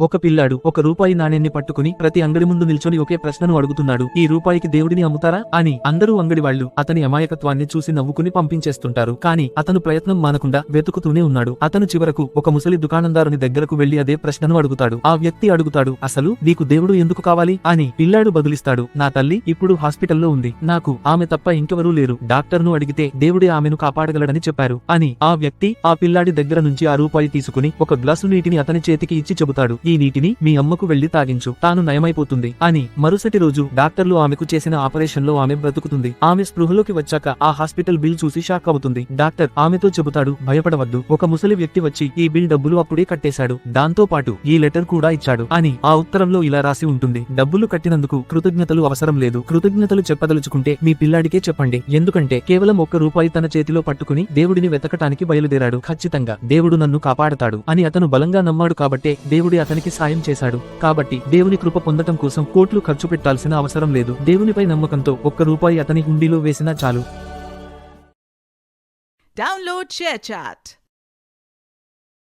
ఒక పిల్లాడు ఒక రూపాయి నాణ్యాన్ని పట్టుకుని ప్రతి అంగడి ముందు నిల్చొని ఒకే ప్రశ్నను అడుగుతున్నాడు. ఈ రూపాయికి దేవుడిని అమ్ముతారా అని. అందరూ అంగడి వాళ్ళు అతని అమాయకత్వాన్ని చూసి నవ్వుకుని పంపించేస్తుంటారు. కానీ అతను ప్రయత్నం మానకుండా వెతుకుతూనే ఉన్నాడు. అతను చివరకు ఒక ముసలి దుకాణందారుని దగ్గరకు వెళ్లి అదే ప్రశ్నను అడుగుతాడు. ఆ వ్యక్తి అడుగుతాడు, అసలు నీకు దేవుడు ఎందుకు కావాలి అని. పిల్లాడు బదులిస్తాడు, నా తల్లి ఇప్పుడు హాస్పిటల్లో ఉంది. నాకు ఆమె తప్ప ఇంకెవరూ లేరు. డాక్టర్ను అడిగితే దేవుడే ఆమెను కాపాడగలడని చెప్పారు అని. ఆ వ్యక్తి ఆ పిల్లాడి దగ్గర నుంచి ఆ రూపాయి తీసుకుని ఒక గ్లాసు నీటిని అతని చేతికి ఇచ్చి చెబుతాడు, ఈ నీటిని మీ అమ్మకు వెళ్లి తాగించు, తాను నయమైపోతుంది అని. మరుసటి రోజు డాక్టర్లు ఆమెకు చేసిన ఆపరేషన్ లో ఆమె బ్రతుకుతుంది. ఆమె స్పృహలోకి వచ్చాక ఆ హాస్పిటల్ బిల్ చూసి షాక్ అవుతుంది. డాక్టర్ ఆమెతో చెబుతాడు, భయపడవద్దు, ఒక ముసలి వ్యక్తి వచ్చి ఈ బిల్ డబ్బులు అప్పుడే కట్టేశాడు, దాంతో పాటు ఈ లెటర్ కూడా ఇచ్చాడు అని. ఆ ఉత్తరంలో ఇలా రాసి ఉంటుంది, డబ్బులు కట్టినందుకు కృతజ్ఞతలు అవసరం లేదు. కృతజ్ఞతలు చెప్పదలుచుకుంటే మీ పిల్లాడికే చెప్పండి. ఎందుకంటే కేవలం ఒక్క రూపాయి తన చేతిలో పట్టుకుని దేవుడిని వెతకటానికి బయలుదేరాడు. ఖచ్చితంగా దేవుడు నన్ను కాపాడతాడు అని అతను బలంగా నమ్మాడు కాబట్టే దేవుడి అతనికి సాయం చేశాడు. కాబట్టి దేవుని కృప పొందటం కోసం కోట్లు ఖర్చు పెట్టాల్సిన అవసరం లేదు. దేవునిపై నమ్మకంతో ఒక్క రూపాయి అతని హుండీలో వేసినా చాలు. Download ShareChat.